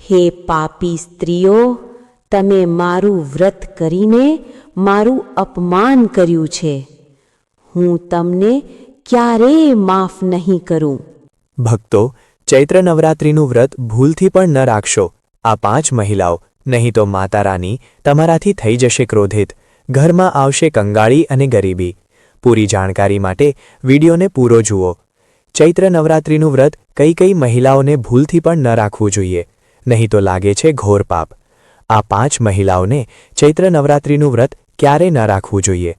હે પાપી સ્ત્રીઓ, તમે મારું વ્રત કરીને મારું અપમાન કર્યું છે. હું તમને ક્યારેય માફ નહીં કરું. ભક્તો, ચૈત્ર નવરાત્રિનું વ્રત ભૂલથી પણ ન રાખશો. આ 5 મહિલાઓ, નહીં તો માતા રાની તમારાથી થઈ જશે ક્રોધિત. ઘરમાં આવશે કંગાળી અને ગરીબી. પૂરી જાણકારી માટે વિડીયોને પૂરો જુઓ. ચૈત્ર નવરાત્રિનું વ્રત કઈ કઈ મહિલાઓને ભૂલથી પણ ન રાખવું જોઈએ, નહીં તો લાગે છે ઘોર પાપ. આ 5 મહિલાઓને ચૈત્ર નવરાત્રિનું વ્રત ક્યારેય ન રાખવું જોઈએ.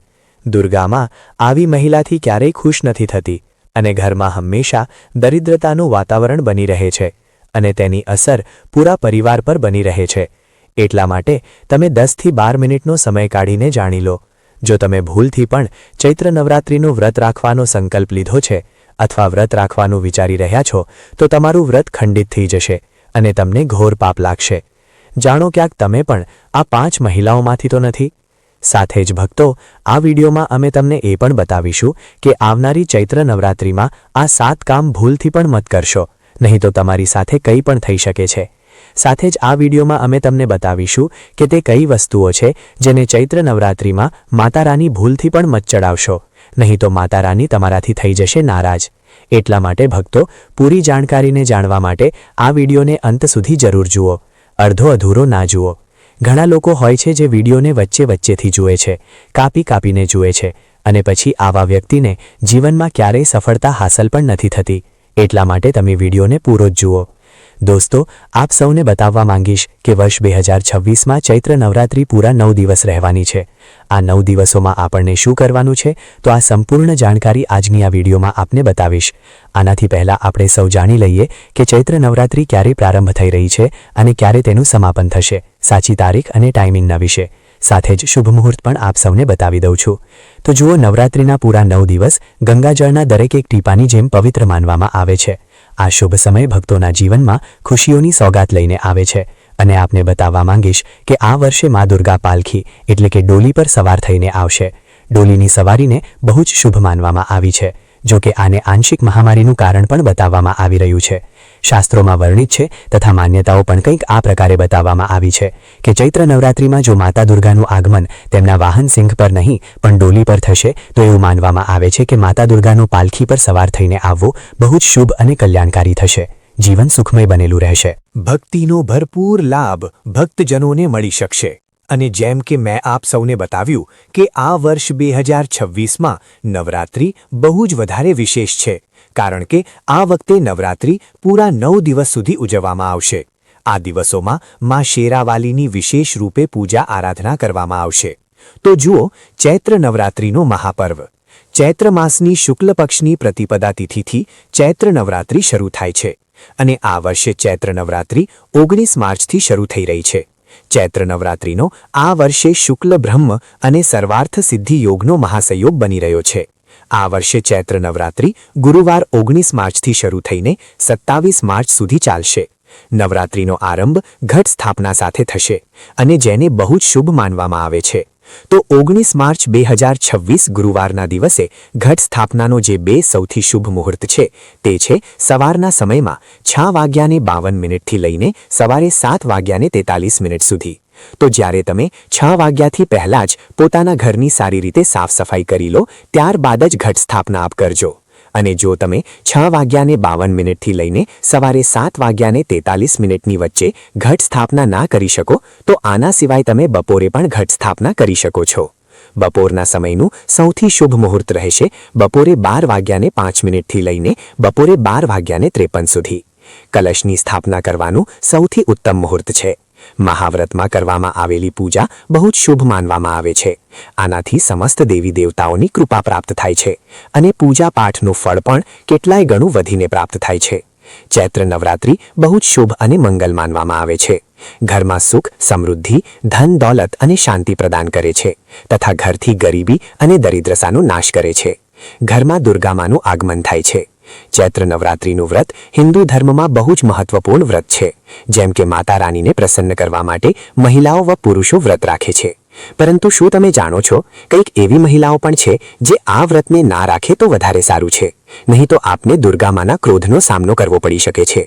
દુર્ગામાં આવી મહિલાથી ક્યારેય ખુશ નથી થતી અને ઘરમાં હંમેશા દરિદ્રતાનું વાતાવરણ બની રહે છે અને તેની અસર પૂરા પરિવાર પર બની રહે છે. એટલા માટે તમે 10થી 12 મિનિટનો સમય કાઢીને જાણી લો. જો તમે ભૂલથી પણ ચૈત્ર નવરાત્રિનું વ્રત રાખવાનો સંકલ્પ લીધો છે અથવા વ્રત રાખવાનું વિચારી રહ્યા છો, તો તમારું વ્રત ખંડિત થઈ જશે અને તમને ઘોર પાપ લાગશે. જાણો, ક્યાંક તમે પણ આ 5 મહિલાઓમાંથી તો નથી. સાથે જ ભક્તો, આ વિડીયોમાં અમે તમને એ પણ બતાવીશું કે આવનારી ચૈત્ર નવરાત્રિમાં આ 7 કામ ભૂલથી પણ મત કરશો, નહીં તો તમારી સાથે કંઈ પણ થઈ શકે છે. સાથે જ આ વિડીયોમાં અમે તમને બતાવીશું કે તે કઈ વસ્તુઓ છે જેને ચૈત્ર નવરાત્રિમાં માતા રાની ભૂલથી પણ મત ચડાવશો, નહીં તો માતા રાની તમારાથી થઈ જશે નારાજ. એટલા માટે ભક્તો, પૂરી જાણકારીને જાણવા માટે આ વિડીયોને અંત સુધી જરૂર જુઓ, અડધો અધૂરો ના જુઓ. ઘણા લોકો હોય છે જે વિડીયોને વચ્ચેથી જુએ છે, કાપીને જુએ છે અને પછી આવા વ્યક્તિને જીવનમાં ક્યારેય સફળતા હાંસલ પણ નથી થતી. એટલા માટે તમે વિડીયોને પૂરો જ જુઓ. દોસ્તો, આપ સૌને બતાવવા માંગીશ કે વર્ષ 2026માં ચૈત્ર નવરાત્રિ પૂરા 9 દિવસ રહેવાની છે. આ 9 દિવસોમાં આપણને શું કરવાનું છે, તો આ સંપૂર્ણ જાણકારી આજની આ વિડીયોમાં આપને બતાવીશ. આનાથી પહેલાં આપણે સૌ જાણી લઈએ કે ચૈત્ર નવરાત્રિ ક્યારે પ્રારંભ થઈ રહી છે અને ક્યારે તેનું સમાપન થશે, સાચી તારીખ અને ટાઈમિંગના વિશે. સાથે જ શુભ મુહૂર્ત પણ આપ સૌને બતાવી દઉં છું. તો જુઓ, નવરાત્રિના પૂરા 9 દિવસ ગંગાજળના દરેક એક ટીપાની જેમ પવિત્ર માનવામાં આવે છે. આ શુભ સમય ભક્તોના જીવનમાં ખુશીઓની સોગાત લઈને આવે છે અને આપને બતાવવા માંગીશ કે આ વર્ષે મા દુર્ગા પાલખી એટલે કે ડોલી પર સવાર થઈને આવશે. ડોલીની સવારીને બહુ જ શુભ માનવામાં આવી છે. જો કે આને આંશિક મહામારીનું કારણ પણ બતાવવામાં આવી રહ્યું છે. શાસ્ત્રોમાં વર્ણિત છે તથા માન્યતાઓ પણ કંઈક આ પ્રકારે બતાવવામાં આવી છે કે ચૈત્ર નવરાત્રિમાં જો માતા દુર્ગાનું આગમન તેમના વાહન સિંહ પર નહીં પણ ડોલી પર થશે, તો એવું માનવામાં આવે છે કે માતા દુર્ગાનું પાલખી પર સવાર થઈને આવવું બહુ જ શુભ અને કલ્યાણકારી થશે. જીવન સુખમય બનેલું રહેશે. ભક્તિનો ભરપૂર લાભ ભક્તજનોને મળી શકશે. અને જેમ કે મેં આપ સૌને બતાવ્યું કે આ વર્ષ 2026માં નવરાત્રિ બહુ જ વધારે વિશેષ છે, કારણ કે આ વખતે નવરાત્રિ પૂરા 9 દિવસ સુધી ઉજવવામાં આવશે. આ દિવસોમાં મા શેરાવાલીની વિશેષ રૂપે પૂજા આરાધના કરવામાં આવશે. તો જુઓ, ચૈત્ર નવરાત્રિનો મહાપર્વ. ચૈત્ર માસની શુક્લ પક્ષની પ્રતિપદા તિથિથી ચૈત્ર નવરાત્રિ શરૂ થાય છે અને આ વર્ષે ચૈત્ર નવરાત્રિ 19 માર્ચથી શરૂ થઈ રહી છે. ચૈત્ર નવરાત્રિનો આ વર્ષે શુક્લ બ્રહ્મ અને સર્વાર્થ સિદ્ધિ યોગનો મહાસંયોગ બની રહ્યો છે. આ વર્ષે ચૈત્ર નવરાત્રિ ગુરુવાર 19 માર્ચથી શરૂ થઈને 27 માર્ચ સુધી ચાલશે. નવરાત્રિનો આરંભ ઘટ સ્થાપના સાથે થશે અને જેને બહુ જ શુભ માનવામાં આવે છે. તો 19 માર્ચ 2026 ગુરુવારના દિવસે ઘટ સ્થાપનાનો જે 2 સૌથી શુભ મુહૂર્ત છે તે છે સવારના સમયમાં 6:52 થી લઈને સવારે 7:43 સુધી. તો જ્યારે તમે 6 વાગ્યાથી પહેલાં જ પોતાના ઘરની સારી રીતે સાફ સફાઈ કરી લો, ત્યારબાદ જ ઘટ સ્થાપના આપ કરજો. અને જો તમે 6:52 થી લઈને સવારે 7:43 વચ્ચે ઘટ સ્થાપના ના કરી શકો, તો આના સિવાય તમે બપોરે પણ ઘટ સ્થાપના કરી શકો છો. બપોરના સમયનું સૌથી શુભ મુહૂર્ત રહેશે બપોરે 12:05 થી લઈને બપોરે 12:53 સુધી. કલશની સ્થાપના કરવાનું સૌથી ઉત્તમ મુહૂર્ત છે. મહાવ્રતમાં કરવામાં આવેલી પૂજા બહુ જ શુભ માનવામાં આવે છે. આનાથી સમસ્ત દેવી દેવતાઓની કૃપા પ્રાપ્ત થાય છે અને પૂજા પાઠનું ફળ પણ કેટલાય ગણું વધીને પ્રાપ્ત થાય છે. ચૈત્ર નવરાત્રિ બહુ જ શુભ અને મંગલ માનવામાં આવે છે. ઘરમાં સુખ, સમૃદ્ધિ, ધન દોલત અને શાંતિ પ્રદાન કરે છે તથા ઘરથી ગરીબી અને દરિદ્રતાનો નાશ કરે છે. ઘરમાં દુર્ગામાનું આગમન થાય છે. ચૈત્ર નવરાત્રિનું વ્રત હિન્દુ ધર્મમાં બહુ જ મહત્વપૂર્ણ વ્રત છે. જેમ કે માતા રાનીને પ્રસન્ન કરવા માટે મહિલાઓ વ પુરુષો વ્રત રાખે છે. પરંતુ શું તમે જાણો છો, કંઈક એવી મહિલાઓ પણ છે જે આ વ્રતને ના રાખે તો વધારે સારું છે, નહીં તો આપને દુર્ગામાના ક્રોધનો સામનો કરવો પડી શકે છે.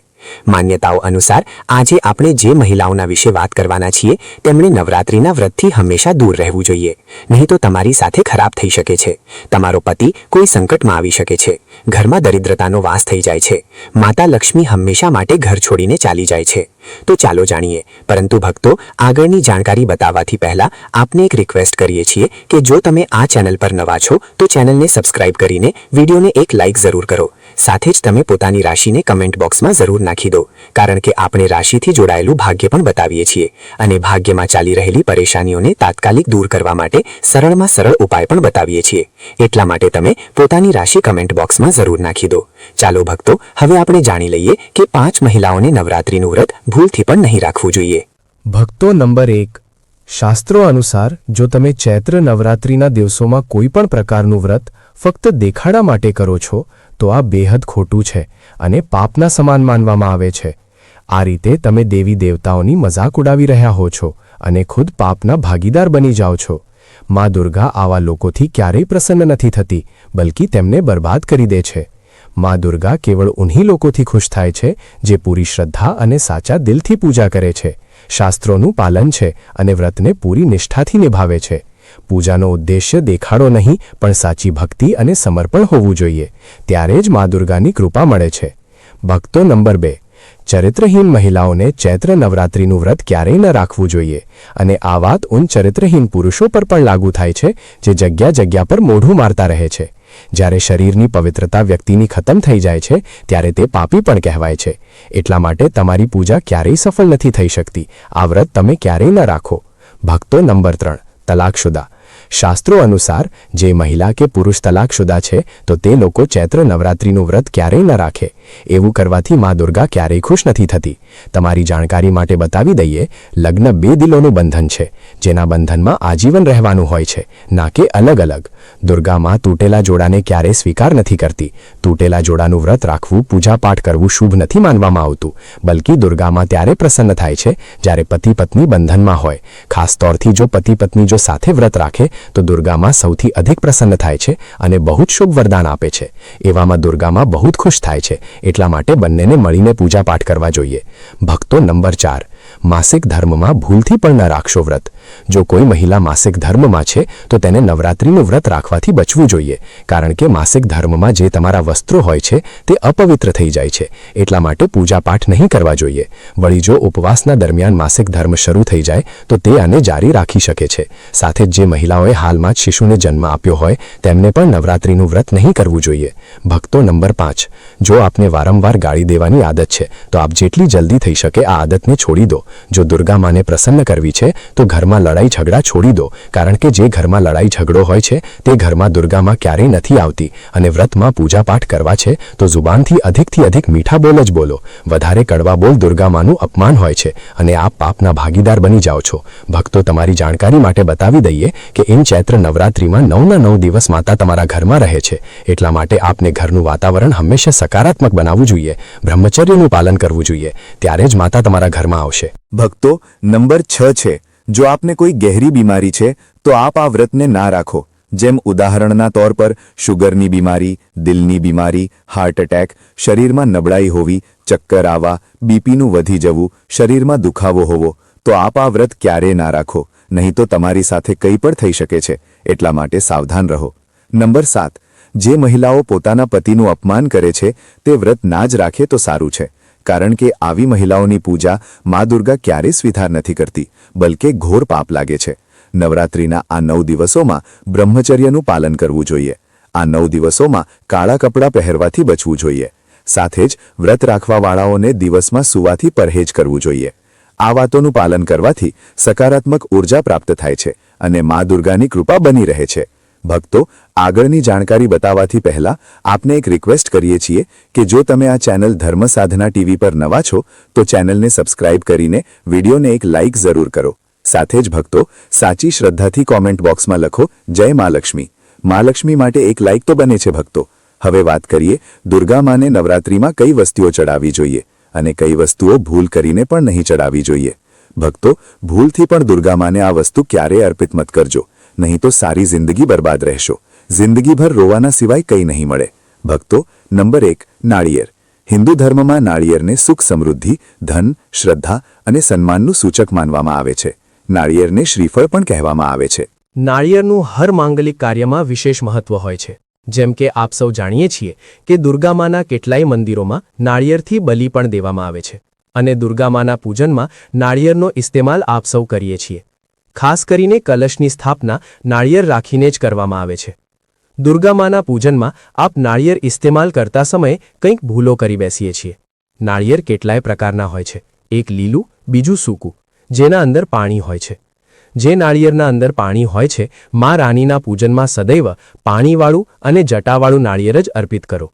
માન્યતાઓ અનુસાર આજે આપણે જે મહિલાઓના વિશે વાત કરવાના છીએ તેમણે નવરાત્રિના વ્રતથી હંમેશા દૂર રહેવું જોઈએ, નહીં તો તમારી સાથે ખરાબ થઈ શકે છે, તમારો પતિ કોઈ સંકટમાં આવી શકે છે, ઘરમાં દરિદ્રતાનો વાસ થઈ જાય છે, માતા લક્ષ્મી હંમેશા માટે ઘર છોડીને ચાલી જાય છે. તો ચાલો જાણીએ. પરંતુ ભક્તો, આગળની જાણકારી બતાવવાથી પહેલા આપને એક રિક્વેસ્ટ કરીએ છીએ કે જો તમે આ ચેનલ પર નવા છો તો ચેનલને સબસ્ક્રાઇબ કરીને વિડીયોને એક લાઇક જરૂર કરો. સાથે જ તમે પોતાની રાશિને કમેન્ટ બોક્સમાં જરૂર નાખી દો, કારણ કે આપણે રાશિથી જોડાયેલું ભાગ્ય પણ બતાવીએ છીએ અને ભાગ્યમાં ચાલી રહેલી પરેશાનીઓને તાત્કાલિક દૂર કરવા માટે સરળમાં સરળ ઉપાય પણ બતાવીએ છીએ. એટલા માટે તમે પોતાની રાશિ કમેન્ટ બોક્સમાં જરૂર નાખી દો. ચાલો ભક્તો, હવે આપણે જાણી લઈએ કે 5 મહિલાઓને નવરાત્રિનું વ્રત ભૂલથી પણ નહીં રાખવું જોઈએ. ભક્તો, નંબર 1. શાસ્ત્રો અનુસાર જો તમે ચૈત્ર નવરાત્રિના દિવસોમાં કોઈ પણ પ્રકારનું વ્રત ફક્ત દેખાડા માટે કરો છો તો આ બેહદ ખોટું છે અને પાપના સમાન માનવામાં આવે છે. આ રીતે તમે દેવી દેવતાઓની મજાક ઉડાવી રહ્યા હો છો અને ખુદ પાપના ભાગીદાર બની જાઓ છો. માં દુર્ગા આવા લોકોથી ક્યારેય પ્રસન્ન નથી થતી, બલકી તેમને બરબાદ કરી દે છે. માં દુર્ગા કેવળ ઉન્હી લોકોથી ખુશ થાય છે જે પૂરી શ્રદ્ધા અને સાચા દિલથી પૂજા કરે છે, શાસ્ત્રોનું પાલન છે અને વ્રતને પૂરી નિષ્ઠાથી નિભાવે છે. પૂજાનો ઉદ્દેશ્ય દેખાડો નહીં પણ સાચી ભક્તિ અને સમર્પણ હોવું જોઈએ. ત્યારે જ માં દુર્ગાની કૃપા મળે છે. ભક્તો, નંબર 2. ચરિત્રહીન મહિલાઓને ચૈત્ર નવરાત્રિનું વ્રત ક્યારેય ન રાખવું જોઈએ અને આ વાત ઉન ચરિત્રહીન પુરુષો પર પણ લાગુ થાય છે જે જગ્યા જગ્યા પર મોઢું મારતા રહે છે. જ્યારે શરીરની પવિત્રતા વ્યક્તિની ખતમ થઈ જાય છે ત્યારે તે પાપી પણ કહેવાય છે. એટલા માટે તમારી પૂજા ક્યારેય સફળ નથી થઈ શકતી. આ વ્રત તમે ક્યારેય ન રાખો. ભક્તો, નંબર 3. તલાકશુદા. શાસ્ત્રો અનુસાર જે મહિલા કે પુરુષ તલાકશુદા છે તો તે લોકો ચૈત્ર નવરાત્રિનું વ્રત ક્યારેય ન રાખે. એવું કરવાથી માં દુર્ગા ક્યારેય ખુશ નથી થતી. તમારી જાણકારી માટે બતાવી દઈએ, લગ્ન 2 દિલોનું બંધન છે જેના બંધનમાં આજીવન રહેવાનું હોય છે, ના કે અલગ અલગ. દુર્ગા માં તૂટેલા જોડાને ક્યારેય સ્વીકાર નથી કરતી. તૂટેલા જોડાનું વ્રત રાખવું, પૂજાપાઠ કરવું શુભ નથી માનવામાં આવતું, બલકી દુર્ગામાં ત્યારે પ્રસન્ન થાય છે જ્યારે પતિ પત્ની બંધનમાં હોય. ખાસ તौरથી જો પતિ પત્ની જો સાથે વ્રત રાખે તો દુર્ગામાં સૌથી અધિક પ્રસન્ન થાય છે અને બહુ જ શુભ વરદાન આપે છે. એવામાં દુર્ગામાં બહુ જ ખુશ થાય છે. એટલા માટે બંનેને મળીને પૂજાપાઠ કરવા જોઈએ. ભક્તો, નંબર 4. માસિક ધર્મમાં ભૂલથી પણ ન રાખશો વ્રત. જો કોઈ મહિલા માસિક ધર્મમાં છે તો તેને નવરાત્રિનું વ્રત રાખવાથી બચવું જોઈએ, કારણ કે માસિક ધર્મમાં જે તમારા વસ્ત્રો હોય છે તે અપવિત્ર થઈ જાય છે. એટલા માટે પૂજાપાઠ નહીં કરવા જોઈએ. વળી જો ઉપવાસના દરમિયાન માસિક ધર્મ શરૂ થઈ જાય તો તે આને જારી રાખી શકે છે. સાથે જ જે મહિલાઓએ હાલમાં જ શિશુને જન્મ આપ્યો હોય તેમને પણ નવરાત્રિનું વ્રત નહીં કરવું જોઈએ. ભક્તો, નંબર 5. જો આપને વારંવાર ગાળી દેવાની આદત છે તો આપ જેટલી જલ્દી થઈ શકે આ આદતને છોડી દો. જો દુર્ગા માને પ્રસન્ન કરવી છે તો ઘરમાં લડાઈ ઝઘડા છોડી દો, કારણ કે જે ઘરમાં લડાઈ ઝઘડો હોય છે તે ઘરમાં દુર્ગામાં ક્યારેય નથી આવતી. અને વ્રતમાં પૂજાપાઠ કરવા છે તો જુબાનથી અધિકથી અધિક મીઠા બોલ જ બોલો. વધારે કડવા બોલ દુર્ગામાનું અપમાન હોય છે અને આપ પાપના ભાગીદાર બની જાઓ છો. ભક્તો, તમારી જાણકારી માટે બતાવી દઈએ કે ઇન ચૈત્ર નવરાત્રિમાં 9ના 9 દિવસ માતા તમારા ઘરમાં રહે છે. એટલા માટે આપને ઘરનું વાતાવરણ હંમેશા સકારાત્મક બનાવવું જોઈએ, બ્રહ્મચર્યનું પાલન કરવું જોઈએ. ત્યારે જ માતા તમારા ઘરમાં આવશે. ભક્તો, નંબર 6 છે. જો આપને કોઈ ગહેરી બીમારી છે તો આપ આ વ્રતને ના રાખો. જેમ ઉદાહરણના તौर પર શુગરની બીમારી, દિલની બીમારી, હાર્ટ એટેક, શરીરમાં નબળાઈ હોવી, ચક્કર આવવા, બીપીનું વધી જવું, શરીરમાં દુખાવો હોવો, તો આપ આ વ્રત ક્યારેય ના રાખો, નહીં તો તમારી સાથે કંઈ પણ થઈ શકે છે. એટલા માટે સાવધાન રહો. નંબર 7. જે મહિલાઓ પોતાના પતિનું અપમાન કરે છે તે વ્રત ના જ રાખે તો સારું છે, કારણ કે આવી મહિલાઓની પૂજા માં દુર્ગા ક્યારેય સ્વીકાર નથી કરતી, બલકે ઘોર પાપ લાગે છે. નવરાત્રિના આ 9 દિવસોમાં બ્રહ્મચર્યનું પાલન કરવું જોઈએ. આ 9 દિવસોમાં કાળા કપડાં પહેરવાથી બચવું જોઈએ. સાથે જ વ્રત રાખવાવાળાઓને દિવસમાં સૂવાથી પરહેજ કરવું જોઈએ. આ વાતોનું પાલન કરવાથી સકારાત્મક ઉર્જા પ્રાપ્ત થાય છે અને માં દુર્ગાની કૃપા બની રહે છે. ભક્તો, આગળની જાણકારી બતાવવાથી પહેલા આપને એક રિક્વેસ્ટ કરીએ છીએ કે જો તમે આ ચેનલ ધર્મ સાધના ટીવી પર નવા છો તો ચેનલને સબસ્ક્રાઇબ કરીને વિડીયોને એક લાઇક જરૂર કરો. સાથે જ ભક્તો, સાચી શ્રદ્ધાથી કોમેન્ટ બોક્સમાં લખો, જય માં લક્ષ્મી. માં લક્ષ્મી માટે એક લાઇક તો બને છે ભક્તો. હવે વાત કરીએ દુર્ગા માને નવરાત્રિમાં કઈ વસ્તુઓ ચડાવવી જોઈએ અને કઈ વસ્તુઓ ભૂલ કરીને પણ નહીં ચડાવવી જોઈએ. ભક્તો, ભૂલથી પણ દુર્ગા માને આ વસ્તુ ક્યારેય અર્પિત મત કરજો, નહીં તો સારી જિંદગી બરબાદ રહેશો. જિંદગીભર રોવાના સિવાય કંઈ નહીં મળે. ભક્તો, નંબર 1. નાળિયેર. હિન્દુ ધર્મમાં નાળિયેરને સુખ સમૃદ્ધિ ધન શ્રદ્ધા અને સન્માનનું સૂચક માનવામાં આવે છે. નાળિયેરને શ્રીફળ પણ કહેવામાં આવે છે. નાળિયેરનું હર માંગલિક કાર્યમાં વિશેષ મહત્વ હોય છે. જેમ કે આપ સૌ જાણીએ છીએ કે દુર્ગામાના કેટલાય મંદિરોમાં નાળિયેરથી બલિ પણ દેવામાં આવે છે અને દુર્ગામાના પૂજનમાં નાળિયેરનો ઇસ્તેમાલ આપ સૌ કરીએ છીએ. ખાસ કરીને કલશની સ્થાપના નાળિયેર રાખીને જ કરવામાં આવે છે. દુર્ગામાના પૂજનમાં આપ નાળિયેર ઇસ્તેમાલ કરતા સમયે કંઈક ભૂલો કરી બેસીએ છીએ. નાળિયેર કેટલાય પ્રકારના હોય છે. એક લીલું, બીજું સૂકું, જેના અંદર પાણી હોય છે. જે નાળિયેરના અંદર પાણી હોય છે, મા રાનીના પૂજનમાં સદૈવ પાણીવાળું અને જટાવાળું નાળિયેર જ અર્પિત કરો.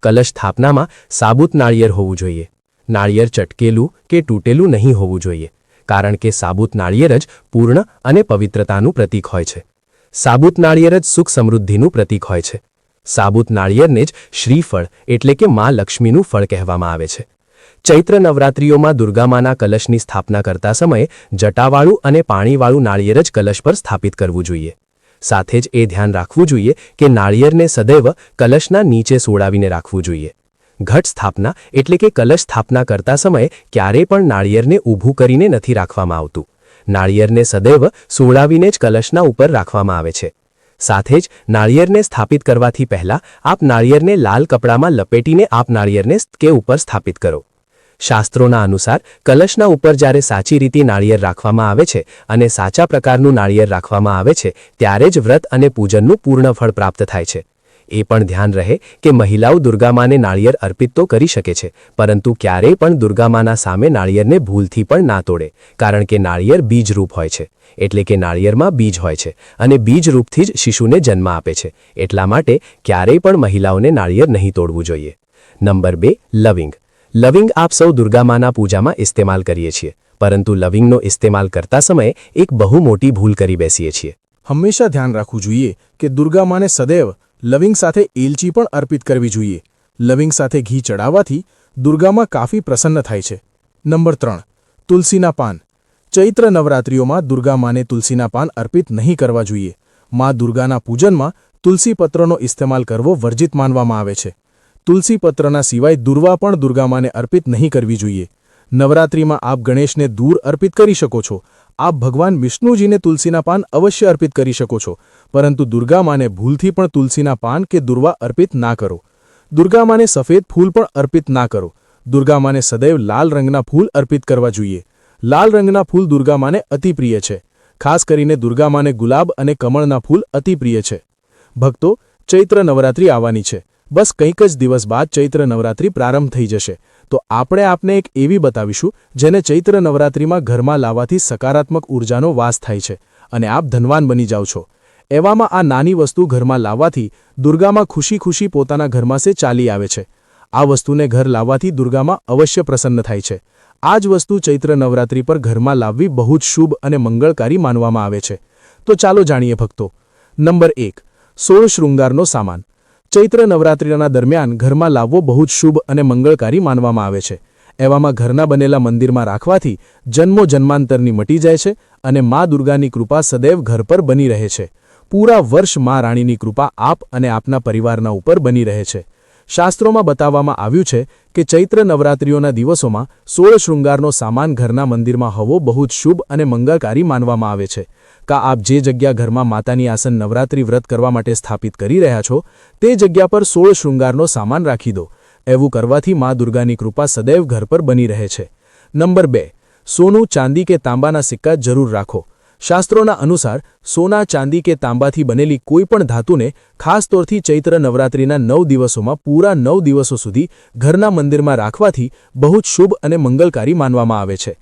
કલશ સ્થાપનામાં સાબુત નાળિયેર હોવું જોઈએ. નાળિયેર ચટકેલું કે તૂટેલું નહીં હોવું જોઈએ, કારણ કે સાબુત નાળિયેર જ પૂર્ણ અને પવિત્રતાનું પ્રતીક હોય છે. સાબુત નાળિયેર જ સુખ સમૃદ્ધિનું પ્રતીક હોય છે. સાબુત નાળિયેરને જ શ્રીફળ એટલે કે મા લક્ષ્મીનું ફળ કહેવામાં આવે છે. ચૈત્ર નવરાત્રિઓમાં દુર્ગામાના કલશની સ્થાપના કરતા સમયે જટાવાળું અને પાણીવાળું નાળિયેર જ કલશ પર સ્થાપિત કરવું જોઈએ. સાથે જ એ ધ્યાન રાખવું જોઈએ કે નાળિયેરને સદૈવ કલશના નીચે સોડાવીને રાખવું જોઈએ. ઘટ સ્થાપના એટલે કે કલશ સ્થાપના કરતા સમયે ક્યારેય પણ નાળિયેરને ઊભું કરીને નથી રાખવામાં આવતું. નાળિયેરને સદૈવ સોડાવીને જ કલશના ઉપર રાખવામાં આવે છે. સાથે જ નાળિયેરને સ્થાપિત કરવાથી પહેલાં આપ નાળિયેરને લાલ કપડામાં લપેટીને આપ નાળિયેરને કે ઉપર સ્થાપિત કરો. શાસ્ત્રોના અનુસાર કલશના ઉપર જ્યારે સાચી રીતે નાળિયેર રાખવામાં આવે છે અને સાચા પ્રકારનું નાળિયેર રાખવામાં આવે છે, ત્યારે જ વ્રત અને પૂજનનું પૂર્ણ ફળ પ્રાપ્ત થાય છે. એ પણ ધ્યાન રહે કે મહિલાઓ દુર્ગામાને નાળિયેર અર્પિત તો કરી શકે છે, પરંતુ ક્યારેય પણ દુર્ગામાના સામે નાળિયેરને ભૂલથી પણ ના તોડે, કારણ કે નાળિયેર બીજરૂપ હોય છે. એટલે કે નાળિયેરમાં બીજ હોય છે અને બીજરૂપથી જ શિશુને જન્મ આપે છે. એટલા માટે ક્યારેય પણ મહિલાઓને નાળિયેર નહીં તોડવું જોઈએ. નંબર 2, લવિંગ. લવિંગ આપ સૌ દુર્ગામાના પૂજામાં ઇસ્તેમાલ કરીએ છીએ, પરંતુ લવિંગનો ઇસ્તેમાલ કરતા સમયે એક બહુ મોટી ભૂલ કરી બેસીએ છીએ. હંમેશા ધ્યાન રાખવું જોઈએ કે દુર્ગામાને સદૈવ લવિંગ સાથે એલચી પણ અર્પિત કરવી જોઈએ. લવિંગ સાથે ઘી ચડાવવાથી દુર્ગામાં કાફી પ્રસન્ન થાય છે. નંબર 3, તુલસીના પાન. ચૈત્ર નવરાત્રિઓમાં દુર્ગામાને તુલસીના પાન અર્પિત નહીં કરવા જોઈએ. મા દુર્ગાના પૂજનમાં તુલસી પત્રનો ઇસ્તેમાલ કરવો વર્જિત માનવામાં આવે છે. તુલસી પત્રના સિવાય દુર્વા પણ દુર્ગામાને અર્પિત નહીં કરવી જોઈએ. નવરાત્રિમાં આપ ગણેશને દૂર અર્પિત કરી શકો છો. આપ ભગવાન વિષ્ણુજીને તુલસીના પાન અવશ્ય અર્પિત કરી શકો છો, પરંતુ દુર્ગામાને ભૂલથી પણ તુલસીના પાન કે દુર્વા અર્પિત ના કરો. દુર્ગામાને સફેદ ફૂલ પણ અર્પિત ના કરો. દુર્ગામાને સદૈવ લાલ રંગના ફૂલ અર્પિત કરવા જોઈએ. લાલ રંગના ફૂલ દુર્ગામાને અતિ પ્રિય છે. ખાસ કરીને દુર્ગામાને ગુલાબ અને કમળના ફૂલ અતિ પ્રિય છે. ભક્તો, ચૈત્ર નવરાત્રિ આવવાની છે. બસ કંઈક જ દિવસ બાદ ચૈત્ર નવરાત્રિ પ્રારંભ થઈ જશે. તો આપણે આપને એક એવી બતાવીશું જેને ચૈત્ર નવરાત્રિમાં ઘરમાં લાવવાથી સકારાત્મક ઉર્જાનો વાસ થાય છે અને આપ ધનવાન બની જાઓ છો. એવામાં આ નાની વસ્તુ ઘરમાં લાવવાથી દુર્ગામાં ખુશી ખુશી પોતાના ઘરમાં સે ચાલી આવે છે. આ વસ્તુને ઘર લાવવાથી દુર્ગામાં અવશ્ય પ્રસન્ન થાય છે. આ જ વસ્તુ ચૈત્ર નવરાત્રિ પર ઘરમાં લાવવી બહુ જ શુભ અને મંગળકારી માનવામાં આવે છે. તો ચાલો જાણીએ ભક્તો. નંબર 1, 16 શૃંગારનો સામાન. ચૈત્ર નવરાત્રિના દરમિયાન ઘરમાં લાવવો બહુ જ શુભ અને મંગળકારી માનવામાં આવે છે. એવામાં ઘરના બનેલા મંદિરમાં રાખવાથી જન્મો જન્માંતરની મટી જાય છે અને મા દુર્ગાની કૃપા સદૈવ ઘર પર બની રહે છે. પૂરા વર્ષ મા રાણીની કૃપા આપ અને આપના પરિવારના ઉપર બની રહે છે. શાસ્ત્રોમાં બતાવવામાં આવ્યું છે કે ચૈત્ર નવરાત્રિઓના દિવસોમાં 16 શૃંગારનો સામાન ઘરના મંદિરમાં હોવો બહુ જ શુભ અને મંગળકારી માનવામાં આવે છે. આપ જે જગ્યા ઘરમાં માતાની આસન નવરાત્રિ વ્રત કરવા માટે સ્થાપિત કરી રહ્યા છો, તે જગ્યા પર 16 શૃંગારનો સામાન રાખી દો. એવું કરવાથી મા દુર્ગાની કૃપા સદૈવ ઘર પર બની રહે છે. નંબર 2, સોનું, ચાંદી કે તાંબાના સિક્કા જરૂર રાખો. શાસ્ત્રોના અનુસાર સોના, ચાંદી કે તાંબાથી બનેલી કોઈપણ ધાતુને ખાસ તોરથી ચૈત્ર નવરાત્રિના 9 દિવસોમાં પૂરા 9 દિવસો સુધી ઘરના મંદિરમાં રાખવાથી બહુ જ શુભ અને મંગળકારી માનવામાં આવે છે.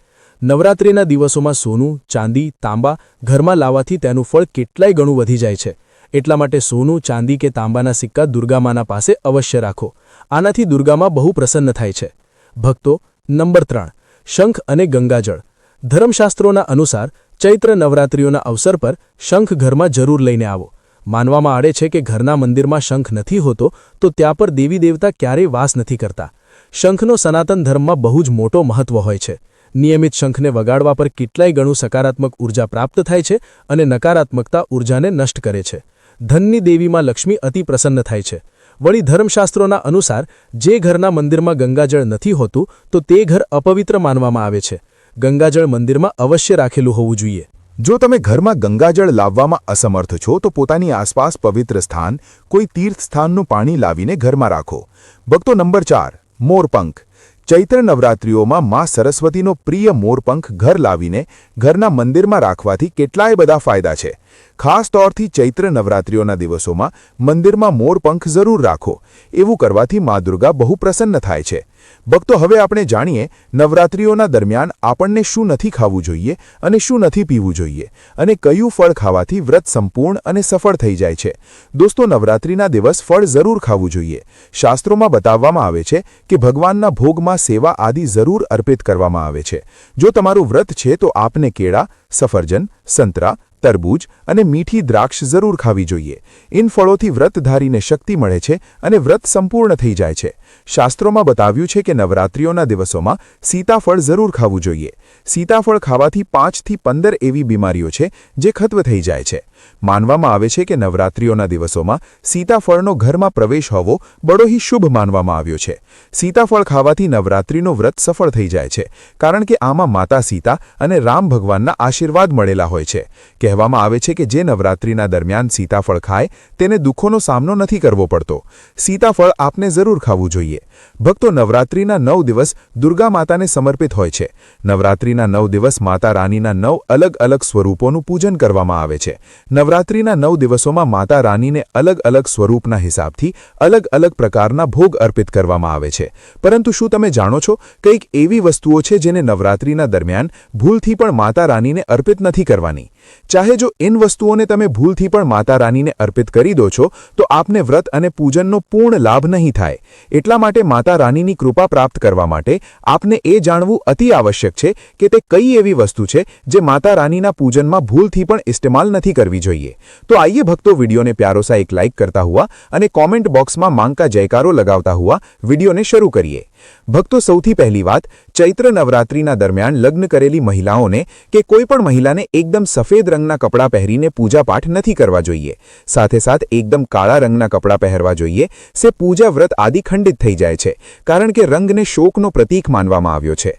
નવરાત્રિના દિવસોમાં સોનું, ચાંદી, તાંબા ઘરમાં લાવવાથી તેનું ફળ કેટલાય ગણું વધી જાય છે. એટલા માટે સોનું, ચાંદી કે તાંબાના સિક્કા દુર્ગામાના પાસે અવશ્ય રાખો. આનાથી દુર્ગામાં બહુ પ્રસન્ન થાય છે. ભક્તો, નંબર 3, શંખ અને ગંગાજળ. ધર્મશાસ્ત્રોના અનુસાર ચૈત્ર નવરાત્રિઓના અવસર પર શંખ ઘરમાં જરૂર લઈને આવો. માનવામાં આવે છે કે ઘરના મંદિરમાં શંખ નથી હોતો તો ત્યાં પર દેવી દેવતા ક્યારેય વાસ નથી કરતા. શંખનો સનાતન ધર્મમાં બહુ જ મોટો મહત્વ હોય છે. નિયમિત શંખને વગાડવા પર કેટલાય ગણું સકારાત્મક ઉર્જા પ્રાપ્ત થાય છે અને નકારાત્મકતા ઉર્જાને નષ્ટ કરે છે. ધનની દેવીમાં લક્ષ્મી અતિ પ્રસન્ન થાય છે. વળી ધર્મશાસ્ત્રોના અનુસાર જે ઘરના મંદિરમાં ગંગાજળ નથી હોતું તો તે ઘર અપવિત્ર માનવામાં આવે છે. ગંગાજળ મંદિરમાં અવશ્ય રાખેલું હોવું જોઈએ. જો તમે ઘરમાં ગંગાજળ લાવવામાં અસમર્થ છો તો પોતાની આસપાસ પવિત્ર સ્થાન કોઈ તીર્થ સ્થાનનું પાણી લાવીને ઘરમાં રાખો. ભક્તો, નંબર 4 મોરપંખ. ચૈત્ર નવરાત્રિઓમાં મા સરસ્વતીનો પ્રિય મોરપંખ ઘર લાવીને ઘરના મંદિરમાં રાખવાથી કેટલાય બધા ફાયદા છે. ખાસ તौरથી ચૈત્ર નવરાત્રિઓના દિવસોમાં મંદિરમાં મોરપંખ જરૂર રાખો. એવું કરવાથી મા દુર્ગા બહુ પ્રસન્ન થાય છે. ભક્તો, હવે આપણે જાણીએ નવરાત્રિઓના દરમિયાન આપણને શું નથી ખાવું જોઈએ અને શું નથી પીવું જોઈએ અને કયું ફળ ખાવાથી વ્રત સંપૂર્ણ અને સફળ થઈ જાય છે. દોસ્તો, નવરાત્રિના દિવસ ફળ જરૂર ખાવું જોઈએ. શાસ્ત્રોમાં બતાવવામાં આવે છે કે ભગવાનના ભોગમાં સેવા આદિ જરૂર અર્પિત કરવામાં આવે છે. જો તમારું વ્રત છે તો આપને કેળા, સફરજન, સંતરા, તરબૂચ અને મીઠી દ્રાક્ષ જરૂર ખાવી જોઈએ. ઇન ફળોથી વ્રતધારીને શક્તિ મળે છે અને વ્રત સંપૂર્ણ થઈ જાય છે. શાસ્ત્રોમાં બતાવ્યું છે કે નવરાત્રિઓના દિવસોમાં સીતાફળ જરૂર ખાવું જોઈએ. સીતાફળ ખાવાથી 5 થી 15 એવી બીમારીઓ છે જે ખત્મ થઈ જાય છે. માનવામાં આવે છે કે નવરાત્રિઓના દિવસોમાં સીતાફળનો ઘરમાં પ્રવેશ હોવો બડો ही શુભ માનવામાં આવ્યો છે. સીતાફળ ખાવાથી નવરાત્રિનો વ્રત સફળ થઈ જાય છે, કારણ કે આમાં માતા સીતા અને રામ ભગવાનના આશીર્વાદ મળેલા હોય છે. કહેવામાં આવે છે કે જે નવરાત્રિના દરમિયાન સીતાફળ ખાય તેને દુઃખોનો સામનો નથી કરવો પડતો. સીતાફળ આપને જરૂર ખાવું જોઈએ. ભક્તો, નવરાત્રિના 9 દિવસ દુર્ગા માતાને સમર્પિત હોય છે. નવરાત્રિના 9 દિવસ માતા રાનીના 9 અલગ અલગ સ્વરૂપોનું પૂજન કરવામાં આવે છે. નવરાત્રિના 9 દિવસોમાં માતા રાનીને અલગ અલગ સ્વરૂપના હિસાબથી અલગ અલગ પ્રકારના ભોગ અર્પિત કરવામાં આવે છે. પરંતુ શું તમે જાણો છો, કંઈક એવી વસ્તુઓ છે જેને નવરાત્રિના દરમિયાન ભૂલથી પણ માતા રાનીને અર્પિત નથી કરવાની. ચાહે જો इन વસ્તુઓને તમે ભૂલથી પણ માતા રાનીને અર્પિત કરી દો છો તો આપને વ્રત અને પૂજનનો પૂર્ણ લાભ નહીં થાય. એટલા માટે માતા રાનીની કૃપા પ્રાપ્ત કરવા માટે આપને એ જાણવું અતિ આવશ્યક છે કે તે કઈ એવી વસ્તુ છે જે માતા રાનીના પૂજનમાં ભૂલથી પણ ઇસ્तेमाल નથી કરવી જોઈએ. તો આइए ભક્તો, વીડિયોને પ્યારો सा एक लाइक करता हुआ અને કોમેન્ટ બોક્સમાં માંગ કા જયકારો લગાવતા હુઆ વીડિયોને શરૂ કરીએ. ભક્તો, સૌથી પહેલી વાત, ચૈત્ર નવરાત્રિના દરમિયાન લગ્ન કરેલી મહિલાઓને કે કોઈ પણ મહિલાને એકદમ સફેદ રંગના કપડાં પહેરીને પૂજાપાઠ નથી કરવા જોઈએ. સાથે સાથ એકદમ કાળા રંગના કપડાં પહેરવા જોઈએ. સે પૂજા વ્રત આદિ ખંડિત થઈ જાય છે, કારણ કે રંગને શોકનો પ્રતીક માનવામાં આવ્યો છે.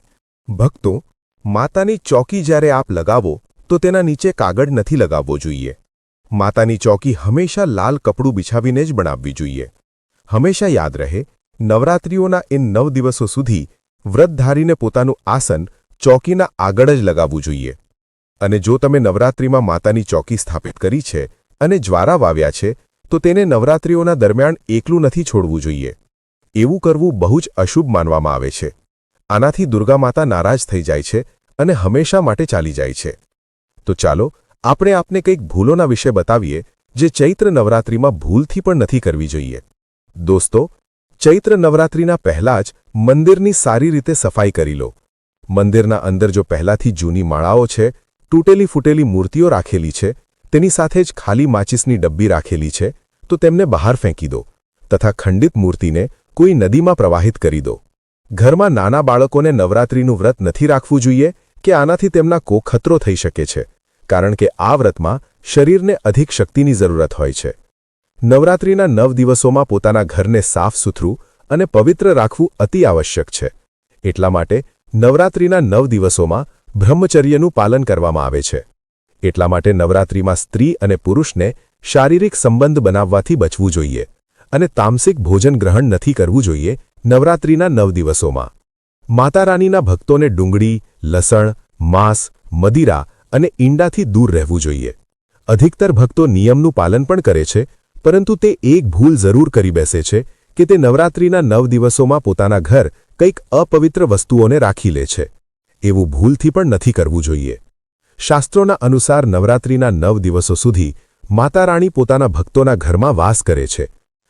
ભક્તો, માતાની ચોકી જ્યારે આપ લગાવો તો તેના નીચે કાગળ નથી લગાવવો જોઈએ. માતાની ચોકી હંમેશા લાલ કપડું બિછાવીને જ બનાવવી જોઈએ. હંમેશા યાદ રહે, નવરાત્રિઓના એ 9 દિવસો સુધી વ્રતધારીને પોતાનું આસન ચોકીના આગળ જ લગાવવું જોઈએ. અને જો તમે નવરાત્રિમાં માતાની ચોકી સ્થાપિત કરી છે અને જ્વારા વાવ્યા છે તો તેને નવરાત્રિઓના દરમિયાન એકલું નથી છોડવું જોઈએ. એવું કરવું બહુ જ અશુભ માનવામાં આવે છે. આનાથી દુર્ગા માતા નારાજ થઈ જાય છે અને હંમેશા માટે ચાલી જાય છે. તો ચાલો આપણે આપને કંઈક ભૂલોના વિશે બતાવીએ જે ચૈત્ર નવરાત્રિમાં ભૂલથી પણ નથી કરવી જોઈએ. દોસ્તો, ચૈત્ર નવરાત્રિના પહેલા જ મંદિરની સારી રીતે સફાઈ કરી લો. મંદિરના અંદર જો પહેલાથી જૂની માળાઓ છે, તૂટેલી ફૂટેલી મૂર્તિઓ રાખેલી છે, તેની સાથે જ ખાલી માચીસની ડબ્બી રાખેલી છે, તો તેમને બહાર ફેંકી દો તથા ખંડિત મૂર્તિને કોઈ નદીમાં પ્રવાહિત કરી દો. ઘરમાં નાના બાળકોને નવરાત્રિનું વ્રત નથી રાખવું જોઈએ કે આનાથી તેમના કો ખતરો થઈ શકે છે, કારણ કે આ વ્રતમાં શરીરને અધિક શક્તિની જરૂરત હોય છે. નવરાત્રિના 9 દિવસોમાં પોતાના ઘરને સાફ સુથરું અને પવિત્ર રાખવું અતિ આવશ્યક છે. એટલા માટે નવરાત્રિના 9 દિવસોમાં બ્રહ્મચર્યનું પાલન કરવામાં આવે છે. એટલા માટે નવરાત્રિમાં સ્ત્રી અને પુરુષને શારીરિક સંબંધ બનાવવાથી બચવું જોઈએ અને તામસિક ભોજન ગ્રહણ નથી કરવું જોઈએ. નવરાત્રિના 9 દિવસોમાં માતા રાનીના ભક્તોને ડુંગળી, લસણ, માંસ, મદિરા અને ઈંડાથી દૂર રહેવું જોઈએ. અધિકતર ભક્તો નિયમનું પાલન પણ કરે છે, પરંતુ તે એક ભૂલ જરૂર કરી બેસે છે કે તે નવરાત્રિના 9 દિવસોમાં પોતાના ઘર કંઈક અપવિત્ર વસ્તુઓને રાખી લે છે. એવું ભૂલથી પણ નથી કરવું જોઈએ. શાસ્ત્રોના અનુસાર નવરાત્રિના 9 દિવસો સુધી માતા રાણી પોતાના ભક્તોના ઘરમાં વાસ કરે છે.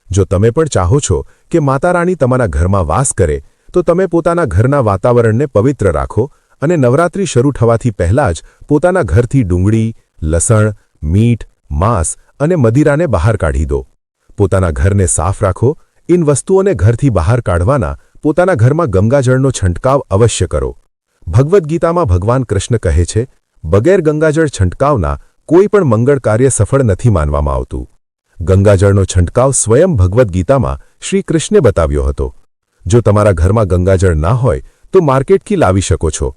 જો તમે પણ ચાહો છો કે માતા રાણી તમારા ઘરમાં વાસ કરે તો તમે પોતાના ઘરના વાતાવરણને પવિત્ર રાખો અને નવરાત્રિ શરૂ થવાથી પહેલાં જ પોતાના ઘરથી ડુંગળી, લસણ, મીઠ, માંસ અને મદિરાને બહાર કાઢી દો. પોતાના ઘરને સાફ રાખો. ઇન વસ્તુઓને ઘરથી બહાર કાઢવાના પોતાના ઘરમાં ગંગાજળનો છંટકાવ અવશ્ય કરો. ભગવદ્ ગીતામાં ભગવાન કૃષ્ણ કહે છે, બગેર ગંગાજળ છંટકાવના કોઈ પણ મંગળ કાર્ય સફળ નથી માનવામાં આવતું. ગંગાજળનો છંટકાવ સ્વયં ભગવદ્ ગીતામાં શ્રી કૃષ્ણે બતાવ્યો હતો. જો તમારા ઘરમાં ગંગાજળ ના હોય તો માર્કેટથી લાવી શકો છો.